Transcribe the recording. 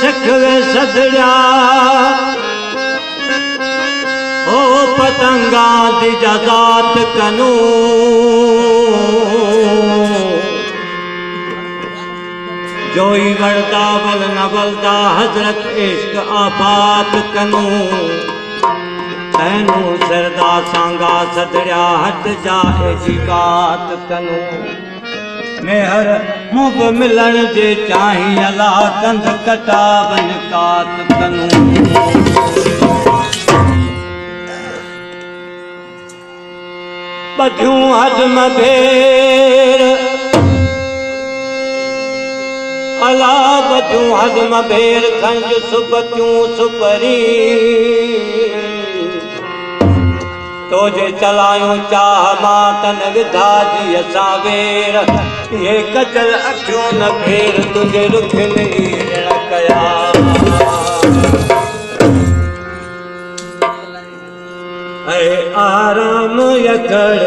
सखवे सदड़ा ओ पतंगा दी जजात कनू जोई वरदा बल न बलदा हजरत इश्क आफात कनू तैनू सरदा सांगा सदड़ा हट जाए जी बात कनू मेहर मुब मिलन जे चाही अला कंध कटावन कात कनू बधियूं हजम भेर अला बधियूं हजम भेर खंज सुबतियूं सुपरी तोजे चलायूं चाह मां तन विधा जी असां वेर ये कचल अखियूं न फेर तुझे रुख नीरण कया आराम यकड़